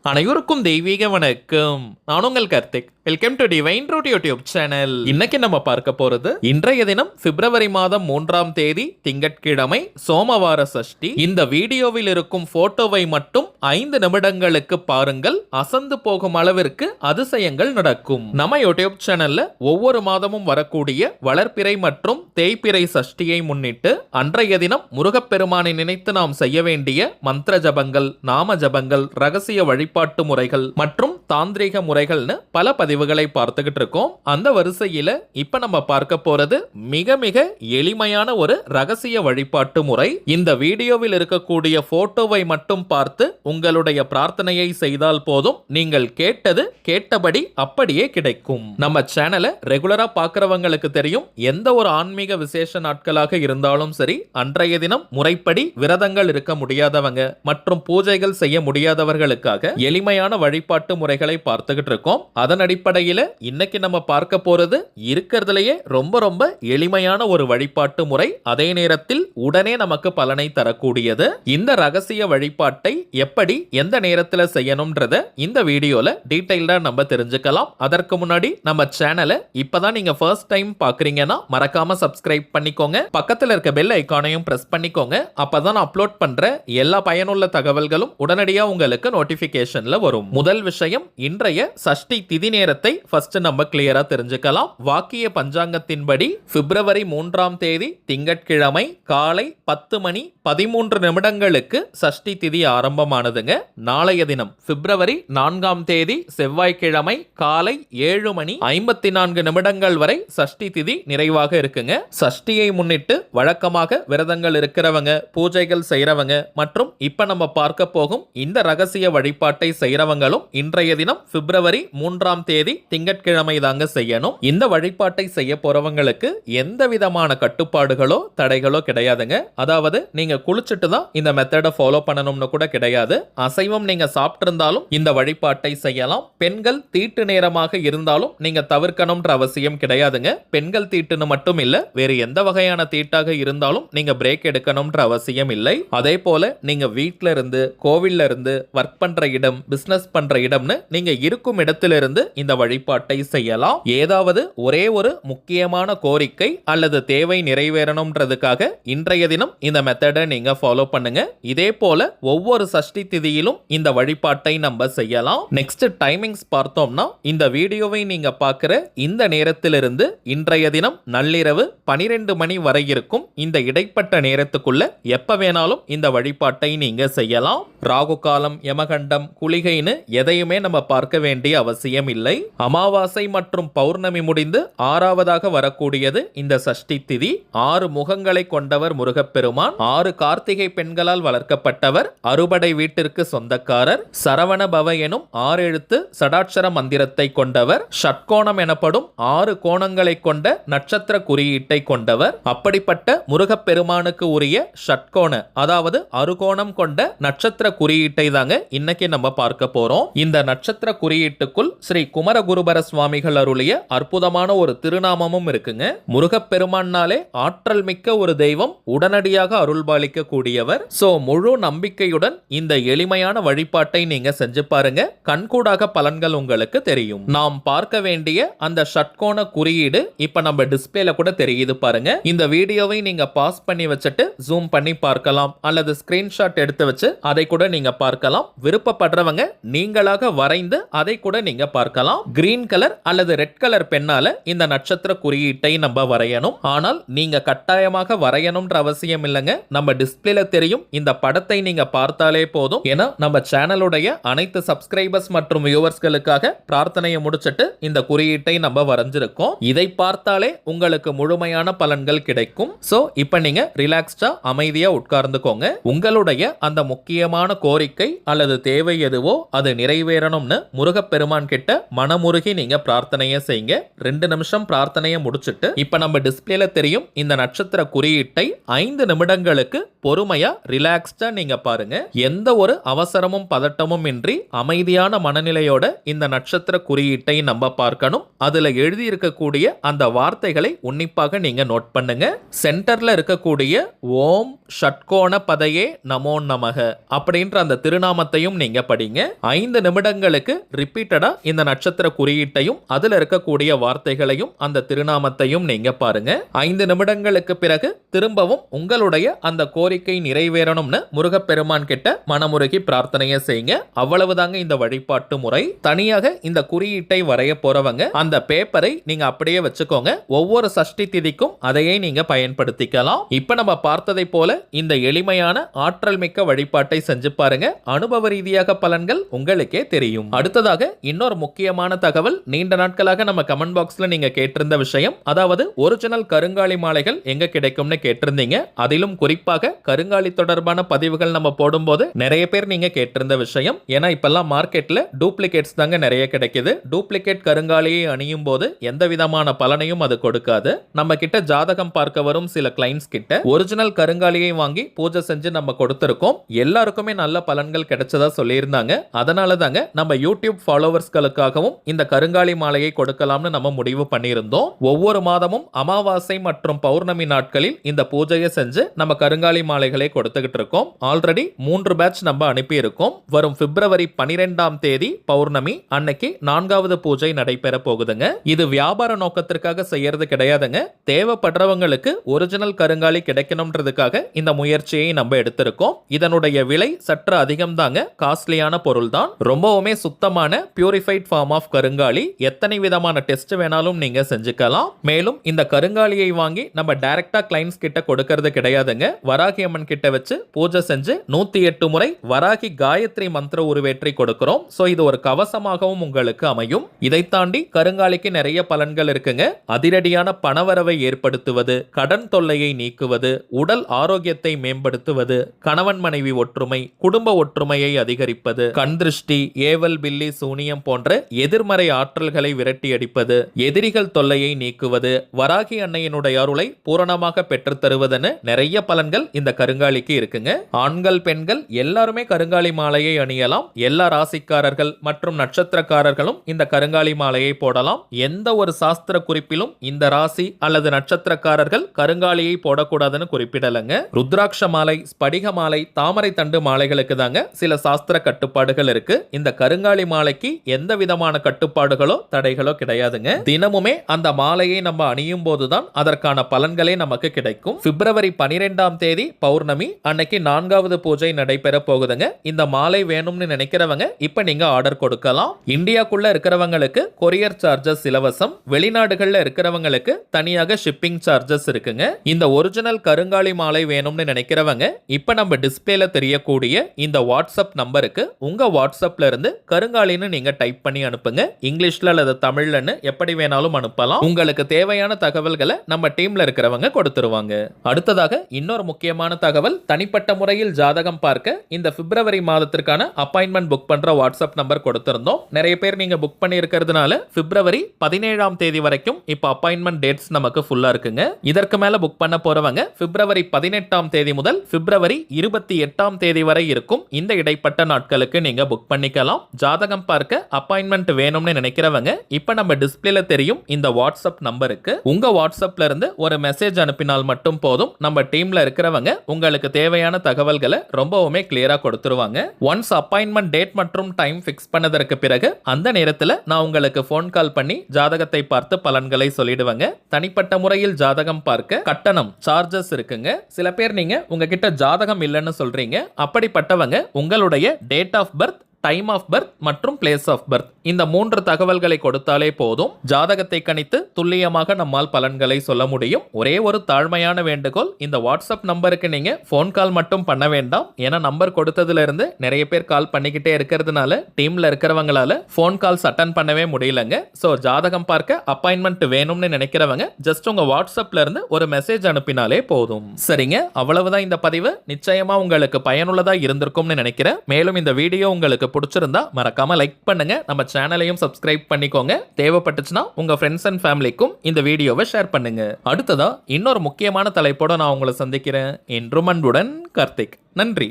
அனைவருக்கும் தெய்வீக வணக்கம். நான் உங்கள் Karthik. Welcome to Divine Root YouTube channel. இன்னைக்கு நம்ம பார்க்க போறது இன்றைய தினம் பிப்ரவரி மாதம் 3ஆம் தேதி திங்கட்கிழமை சோமவார சஷ்டி. இந்த வீடியோவில் இருக்கும் போட்டோவை மட்டும் 5 நிமிடங்களுக்கு பாருங்கள். அசந்து போகும் அளவிற்கு அதிசயங்கள் நடக்கும். நம்ம யூடியூப் சேனல்ல ஒவ்வொரு மாதமும் வரக்கூடிய வளர்ப்பிறை மற்றும் தேய்பிறை சஷ்டியை முன்னிட்டு அன்றைய தினம் முருகப்பெருமானை நினைத்து நாம் செய்ய வேண்டிய மந்திர ஜபங்கள், நாம ஜபங்கள், ரகசிய வழிபாட்டு முறைகள் மற்றும் தாந்திரிக முறைகள்னு பல பதிவுகளை பார்த்துக்கிட்டு இருக்கோம். அந்த வரிசையில இப்ப நம்ம பார்க்க போறது மிக மிக எளிமையான ஒரு ரகசிய வழிபாட்டு முறை. இந்த வீடியோவில் இருக்கக்கூடிய போட்டோவை மட்டும் பார்த்து உங்களுடைய பிரார்த்தனையை செய்தால் போதும், நீங்கள் கேட்டது கேட்டபடி அப்படியே கிடைக்கும். நம்ம சேனலை ரெகுலரா பார்க்கிறவங்களுக்கு தெரியும், எந்த ஒரு ஆன்மீக விசேஷ நாட்களாக இருந்தாலும் சரி, அன்றைய தினம் முறைப்படி விரதங்கள் இருக்க முடியாதவங்க மற்றும் பூஜைகள் செய்ய முடியாதவர்களுக்காக எளிமையான வழிபாட்டு முறைகளை பார்த்துக்கிட்டு இருக்கோம். அதன் அடிப்படையில் இன்னைக்கு நம்ம பார்க்க போறது இருக்கிறதுலயே ரொம்ப ரொம்ப எளிமையான ஒரு வழிபாட்டு முறை, அதே நேரத்தில் உடனே நமக்கு பலனை தரக்கூடியது. இந்த ரகசிய வழிபாட்டை எப்படி எந்த நேரத்தில் செய்யணும்ன்றத இந்த வீடியோல டீடைல்டா நம்ம தெரிஞ்சுக்கலாம். அதற்கு முன்னாடி நம்ம சேனலை இப்பதான் நீங்க ஃபர்ஸ்ட் டைம் பாக்குறீங்கன்னா மறக்காம சப்ஸ்கிரைப் பண்ணிக்கோங்க. பக்கத்தில் இருக்க பெல் ஐகானையும் பிரஸ் பண்ணிக்கோங்க. அப்பதான் அப்லோட் பண்ற எல்லா பயனுள்ள தகவல்களும் உடனடியாக உங்களுக்கு நோட்டிபிகேஷன்ல வரும். முதல் விஷயம், இன்றைய சஷ்டி திதி நேரத்தை ஃபர்ஸ்ட் நம்ம கிளியரா தெரிஞ்சுக்கலாம். வாக்கிய பஞ்சாங்கத்தின்படி பிப்ரவரி 3ஆம் தேதி திங்கட்கிழமை காலை 10:13 சஷ்டி திதி ஆரம்பமானதுங்க. நாளைய தினம் பிப்ரவரி 4ஆம் தேதி செவ்வாய்க்கிழமை காலை 7:54 வரை சஷ்டி திதி நிறைவாக இருக்குங்க. சஷ்டியை முன்னிட்டு வழக்கமாக விரதங்கள் இருக்கிறவங்க, பூஜைகள் செய்யறவங்க மற்றும் இப்ப நம்ம பார்க்க போகும் இந்த ரகசிய வழிபாட்டை செய்யறவங்களும் இன்றைய தினம் பிப்ரவரி 3ஆம் தேதி திங்கட்கிழமை தாங்க செய்யணும். இந்த வழிபாட்டை செய்ய போறவங்களுக்கு எந்த விதமான கட்டுப்பாடுகளோ தடைகளோ கிடையாதுங்க. அதாவது நீங்க குளிச்சுட்டு தான் இந்த மெத்தடை ஃபாலோ பண்ணணும்னு கூட கிடையாது. அசைவம் நீங்க சாப்பிட்டு இருந்தாலும் இந்த வழிபாட்டை செய்யலாம். பெண்கள் தீட்டு நேரமாக இருந்தாலும் நீங்க தவிர்க்கணும்ன்ற அவசியம் கிடையாதுங்க. பெண்கள் தீட்டுன்னு மட்டும் இல்ல, வேறு எந்த வகையான தீட்டாக இருந்தாலும் நீங்க பிரேக் எடுக்கணும்ன்ற அவசியம் இல்லை. அதே போல நீங்க வீட்ல இருந்து, கோவில்ல இருந்து, ஒர்க் பண்ற இடம், பிசினஸ் பண்ற இடம்னு நீங்க இருக்கும் இடத்திலிருந்து இந்த வழிபாட்டை செய்யலாம். ஏதாவது ஒரே ஒரு முக்கியமான கோரிக்கை அல்லது தேவை நிறைவேறணும்ன்றதுக்காக இன்றைய தினம் இந்த மெத்தடை நீங்க ஃபாலோ பண்ணுங்க. இதே போல ஒவ்வொரு சஷ்டி திதியிலும் இந்த வழிபாட்டை நம்ம செய்யலாம். நெக்ஸ்ட் டைமிங்ஸ் பார்த்தோம்னா, இந்த வீடியோவை நீங்க பார்க்கிற இந்த நேரத்திலிருந்து இன்றைய தினம் நள்ளிரவு 12 மணி வரை இருக்கும் இந்த இடைப்பட்ட நேரத்துக்குள்ள எப்ப வேணாலும் இந்த வழிபாட்டை நீங்க செய்யலாம். ராகு காலம், யமகண்டம், குளிகைன்னு எதையுமே நம்ம பார்க்க வேண்டிய அவசியம் இல்லை. அமாவாசை மற்றும் பௌர்ணமி முடிந்து 6ஆவதாக வரக்கூடியது இந்த சஷ்டி திதி. 6 முகங்களை கொண்டவர் முருகப்பெருமான். 6 கார்த்திகை பெண்களால் வளர்க்கப்பட்டவர். அறுபடை வீட்டிற்கு சொந்தக்காரர். சரவண பவ எனும் 6 எழுத்து சடாட்சர மந்திரத்தை கொண்டவர். ஷட்கோணம் எனப்படும் 6 கோணங்களை கொண்ட நட்சத்திர குறியீட்டை கொண்டவர். அப்படிப்பட்ட முருகப்பெருமானுக்கு உரிய ஷட்கோண, அதாவது அறுகோணம் கொண்ட நட்சத்திர குறியீட்டை தாங்க இன்னைக்கு நம்ம பார்க்க போறோம். இந்த நட்சத்திர குறியீட்டுக்குள் ஸ்ரீ குமரகுருபர சுவாமிகள் அருளிய அற்புதமான ஒரு திருநாமமும் இருக்குங்க. முருகப்பெருமானாலே ஆற்றல் மிக்க ஒரு தெய்வம், உடனடியாக அருள்பாலிக்க கூடியவர். சோ முழு நம்பிக்கையுடன் இந்த எளிமையான வழிபாட்டை நீங்க செஞ்சு பாருங்க. கண்கூடாக பலன்கள் உங்களுக்கு தெரியும். நாம் பார்க்க வேண்டிய அந்த ஷட்கோண குறியீடு இப்ப நம்ம டிஸ்பிளேல கூட தெரியுது பாருங்க. இந்த வீடியோவை நீங்க பாஸ் பண்ணி வச்சுட்டு ஜூம் பண்ணி பார்க்கலாம், அல்லது ஸ்கிரீன்ஷாட் எடுத்து வச்சு அதை கூட நீங்க பார்க்கலாம். விருப்பப்படுறவங்க நீங்களாக வரைந்து அதை கூட நீங்க பார்க்கலாம். கிரீன் கலர் அல்லது ரெட் கலர் பெண்ணால இந்த நட்சத்திர குறியீட்டை நம்ம வரையணும். ஆனால் நீங்க கட்டாயமாக வரையணும்ன்ற அவசியம் இல்லைங்க. நம்ம டிஸ்பிளேல தெரியும் இந்த படத்தை நீங்க பார்த்தாலே போதும். ஏன்னா நம்ம சேனலுடைய அனைத்து சப்ஸ்கிரைபர்ஸ் மற்றும் வியூவர்ஸ்களுக்காக பிரார்த்தனையை முடிச்சிட்டு இந்த குறியீட்டை நம்ம வரைஞ்சிருக்கோம். இதை பார்த்தாலே உங்களுக்கு முழுமையான பலன்கள் கிடைக்கும். சோ இப்ப நீங்க ரிலாக்ஸ்டா அமைதியா உட்கார்ந்துக்கோங்க. உங்களுடைய அந்த முக்கியமான கோரிக்கை அல்லது தேவை எதுவோ அது நிறைவேறணும் வேணும்னு முருகப்பெருமான் கிட்ட மனமுருகி நீங்க பிரார்த்தனையை செய்யுங்க. 2 நிமிஷம் பிரார்த்தனையை முடிச்சிட்டு இப்ப நம்ம டிஸ்பிளேல தெரியும் இந்த நட்சத்திர குறியீட்டை 5 நிமிடங்களுக்கு பொறுமையா ரிலாக்ஸ்டா நீங்க பாருங்க. எந்த ஒரு அவசரமும் பதட்டமும் இன்றி அமைதியான மனநிலையோட இந்த நட்சத்திர குறியீட்டை நம்ம பார்க்கணும். அதுல எழுதி இருக்கக்கூடிய அந்த வார்த்தைகளை உன்னிப்பாக நீங்க நோட் பண்ணுங்க. சென்டர்ல இருக்கக்கூடிய ஓம் ஷட்கோண பதையே நமோ நமக அப்படின்ற அந்த திருநாமத்தையும் நீங்க படிங்க. 5 நிமிடங்களுக்கு ரிப்பீட்டடா இந்த நட்சத்திர குறியீட்டையும் அதுல இருக்கக்கூடிய வார்த்தைகளையும் அந்த திருநாமத்தையும் நீங்க பாருங்க. 5 நிமிடங்களுக்கு பிறகு திரும்பவும் உங்களுடைய அந்த கோரிக்கை நிறைவேறணும்னு முருகப்பெருமான் கிட்ட மனமுருகி பிரார்த்தனையை செய்யுங்க. அவ்வளவுதாங்க இந்த வழிபாட்டு முறை. தனியாக இந்த குறியீட்டை வரைய போறவங்க அந்த பேப்பரை நீங்க அப்படியே வச்சுக்கோங்க. ஒவ்வொரு சஷ்டி திதிக்கும் அதையே நீங்க பயன்படுத்திக்கலாம். இப்ப நம்ம பார்த்ததை போல இந்த எளிமையான ஆற்றல் மிக்க வழிபாட்டை செஞ்சு பாருங்க. அனுபவ ரீதியாக பலன்கள் உங்களுக்கே தெரியும். அடுத்ததாக இன்னொரு முக்கியமான தகவல், நீண்ட நாட்களாக நம்ம கமெண்ட் பாக்ஸ்ல நீங்க கேட்டிருந்த விஷயம், அதாவது ஒரிஜினல் கருங்காலி மாலைகள் எங்க கிடைக்கும்னு கேட்டிருந்தீங்க. அதிலும் குறிப்பாக கருங்காலி தொடர்பான பதிவுகள் நம்ம போடும்போது நிறைய பேர் நீங்க கேட்டிருந்த விஷயம். ஏன்னா இப்பெல்லாம் மார்க்கெட்ல டூப்ளிகேட்ஸ் தாங்க நிறைய கிடைக்குது. டூப்ளிகேட் கருங்காலியை அணியும் போது எந்த விதமான பலனையும் அது கொடுக்காது. நம்ம கிட்ட ஜாதகம் பார்க்க வரும் சில கிளைண்ட்ஸ் கிட்ட ஒரிஜினல் கருங்காலியை வாங்கி பூஜை செஞ்சு நம்ம கொடுத்திருக்கோம். எல்லாருக்குமே நல்ல பலன்கள் கிடைச்சதா சொல்லியிருந்தாங்க. அதனால தாங்க நம்ம யூடியூப் ஃபாலோவர்ஸ்களுக்காகவும் இந்த கருங்காலி மாலையை கொடுக்கலாம்னு நம்ம முடிவு பண்ணியிருந்தோம். ஒவ்வொரு மாதமும் அமாவாசை மற்றும் பௌர்ணமி நாட்களில் இந்த பூஜையை செஞ்சு நம்ம கருங்காலி மாலைகளை கொடுத்துக்கிட்டு இருக்கோம். ஆல்ரெடி 3 பேட்ச் நம்ம அனுப்பி இருக்கோம். வரும் பிப்ரவரி 12ஆம் தேதி பௌர்ணமி அன்னைக்கு 4வது பூஜை நடைபெற போகுதுங்க. இது வியாபார நோக்கத்திற்காக செய்யறது கிடையாதுங்க. தேவைப்படுறவங்களுக்கு ஒரிஜினல் கருங்காலி கிடைக்கணும்ன்றதுக்காக இந்த முயற்சியை நம்ம எடுத்திருக்கோம். இதனுடைய விலை சற்று அதிகம் தாங்க. காஸ்ட்லியான பொருள் தான். ரொம்பவுமே சுத்தமான பியூரிஃபைட் ஃபார்ம் ஆஃப் கருங்காலி. எத்தனை விதமான டெஸ்ட் வேணாலும் நீங்க செஞ்சுக்கலாம். மேலும் இந்த கருங்காலியை வாங்கி நம்ம டைரக்டா கிளைண்ட்ஸ் கிட்ட கொடுக்கிறது கிடையாதுங்க. வராகி அம்மன் கிட்ட வச்சு பூஜை செஞ்சு 108 முறை வராகி காயத்ரி மந்திர உருவேற்றி கொடுக்கிறோம். சோ இது ஒரு கவசமாகவும் உங்களுக்கு அமையும். இதை தாண்டி கருங்காலிக்கு நிறைய பலன்கள் இருக்குங்க. அதிரடியான பணவரவை ஏற்படுத்துவது, கடன் தொல்லையை நீக்குவது, உடல் ஆரோக்கியத்தை மேம்படுத்துவது, கணவன் மனைவி ஒற்றுமை, குடும்ப ஒற்றுமையை அதிகரிப்பது, கண் திருஷ்டி, ஏவல் பில்லி சூனியம் போன்ற எதிர்மறை ஆற்றல்களை விரட்டி அடிப்பது, எதிரிகள் தொல்லையை நீக்குவது, வராகி அன்னையினுடைய அருளை பூரணமாக பெற்றுத் தருவதுன்னு நிறைய பலன்கள் இந்த கருங்காலிக்கு இருக்குங்க. ஆண்கள் பெண்கள் எல்லாருமே கருங்காலி மாலையை அணியலாம். எல்லா ராசிக்காரர்கள் மற்றும் நட்சத்திரக்காரர்களும் இந்த கருங்காலி மாலையை போடலாம். எந்த ஒரு சாஸ்திர குறிப்பிலும் இந்த ராசி அல்லது நட்சத்திரக்காரர்கள் கருங்காலியை போடக்கூடாதுன்னு குறிப்பிடலங்க. ருத்ராட்ச மாலை, ஸ்படிக மாலை, தாமரை தண்டு மாலைகளுக்கு தாங்க சில சாஸ்திர கட்டுப்பாடுகள் இருக்கு. இந்த கருங்காலி மாலைக்கு எந்த விதமான கட்டுப்பாடுகளோ தடைகளோ கிடையாதுங்க. தினமுமே அந்த மாலையை நம்ம அணியும் போதுதான் அதற்கான பலன்களே நமக்கு கிடைக்கும். பிப்ரவரி 12ஆம் தேதி பௌர்ணமி அன்னைக்கு 4வது பூஜை நடைபெற போகுதுங்க. இந்த மாலை வேணும்னு நினைக்கிறவங்க இப்ப நீங்க ஆர்டர் கொடுக்கலாம். இந்தியாக்குள்ள இருக்கிறவங்களுக்கு கொரியர் சார்ஜஸ் இலவசம். வெளிநாடுகள்ல இருக்கிறவங்களுக்கு தனியாக ஷிப்பிங் சார்ஜஸ் இருக்குங்க. இந்த ஒரிஜினல் கருங்காலி மாலை வேணும்னு நினைக்கிறவங்க இப்ப நம்ம டிஸ்பிளேல தெரியக்கூடிய இந்த வாட்ஸ்அப் நம்பருக்கு உங்க வாட்ஸ்அப்ல இருந்து கருங்காலின்னு நீங்க டைப் பண்ணி அனுப்புங்க. இங்கிலீஷ்ல அல்லது தமிழ்லன்னு எப்படி வேணாலும் அனுப்பலாம். உங்களுக்கு தேவையான தகவல்களை நம்ம டீம்ல இருக்கிறவங்க கொடுத்துருவாங்க. அடுத்ததாக இன்னொரு முக்கியமான தகவல், தனிப்பட்ட முறையில் ஜாதகம் பார்க்க இந்த பிப்ரவரி மாதத்திற்கான அப்பாயின்மெண்ட் புக் பண்ற வாட்ஸ்அப் நம்பர் கொடுத்திருந்தோம். நிறைய பேர் நீங்க புக் பண்ணி இருக்கிறதுனால பிப்ரவரி 17ஆம் தேதி வரைக்கும் இப்ப அப்பாயின்மெண்ட் டேட்ஸ் நமக்கு ஃபுல்லா இருக்குங்க. இதற்கு மேல புக் பண்ண போறவங்க பிப்ரவரி 18ஆம் தேதி முதல் பிப்ரவரி 28ஆம் தேதி வரை இருக்கும் இந்த இடைப்பட்ட நாட்களுக்கு நீங்க புக் பண்ணிக்கலாம். ஜாதகம் பார்க்க அப்பாயின்மெண்ட் வேணும்னு நினைக்கிறவங்க இப்ப நம்ம டிஸ்பிளேல தெரியும் இந்த வாட்ஸ்அப் நம்பருக்கு உங்க வாட்ஸ்அப்ல இருந்து ஒரு மெசேஜ் அனுப்பினால் மட்டும் போதும். நம்ம டீம்ல இருக்கிறவங்க உங்களுக்கு தேவையான தகவல்களை ரொம்பவுமே கிளியரா கொடுத்துருவாங்க. ஒன்ஸ் அப்பாயின்மெண்ட் டேட் மற்றும் டைம் ஃபிக்ஸ் பண்ணதற்கு பிறகு அந்த நேரத்தில் நான் உங்களுக்கு போன் கால் பண்ணி ஜாதகத்தை பார்த்து பலன்களை சொல்லிடுவாங்க. தனிப்பட்ட முறையில் ஜாதகம் பார்க்க கட்டணம் சார்ஜஸ் இருக்குங்க. சில பேர் நீங்க உங்ககிட்ட ஜாதகம் இல்லைன்னு சொல்றீங்க. அப்படிப்பட்டவங்க உங்களுடைய date of birth, time of birth மற்றும் பிளேஸ் ஆஃப் பர்த் இந்த 3 தகவல்களை கொடுத்தாலே போதும். ஜாதகத்தை கணித்து துல்லியமாக நம்மால் பலன்களை சொல்ல முடியும். ஒரே ஒரு தாழ்மையான வேண்டுகோள், இந்த வாட்ஸ்அப் நம்பருக்கு நீங்க போன் கால் மட்டும் பண்ண வேண்டாம். ஏன்னா நம்பர் கொடுத்ததுல இருந்து நிறைய பேர் கால் பண்ணிக்கிட்டே இருக்கிறதுனால டீம்ல இருக்கிறவங்களால போன் கால்ஸ் அட்டன் பண்ணவே முடியலங்க. சோ ஜாதகம் பார்க்க அப்பாயின்மெண்ட் வேணும்னு நினைக்கிறவங்க ஜஸ்ட் உங்க வாட்ஸ்அப்ல இருந்து ஒரு மெசேஜ் அனுப்பினாலே போதும். சரிங்க, அவ்வளவுதான் இந்த பதிவு. நிச்சயமா உங்களுக்கு பயனுள்ளதா இருந்திருக்கும்னு நினைக்கிறேன். மேலும் இந்த வீடியோ உங்களுக்கு உங்களுக்கு பிடிச்சிருந்தா மறக்காம லைக் பண்ணுங்க, நம்ம சேனலையும் சப்ஸ்கிரைப் பண்ணிக்கோங்க. தேவைப்பட்டுச்சுன்னா உங்க ஃப்ரெண்ட்ஸ் அண்ட் ஃபேமிலிக்கும் இந்த வீடியோவை ஷேர் பண்ணுங்க. அடுத்ததா இன்னொரு முக்கியமான தலைப்போட நான் உங்களை சந்திக்கிறேன். என்றும் அன்புடன் கார்த்திக். நன்றி.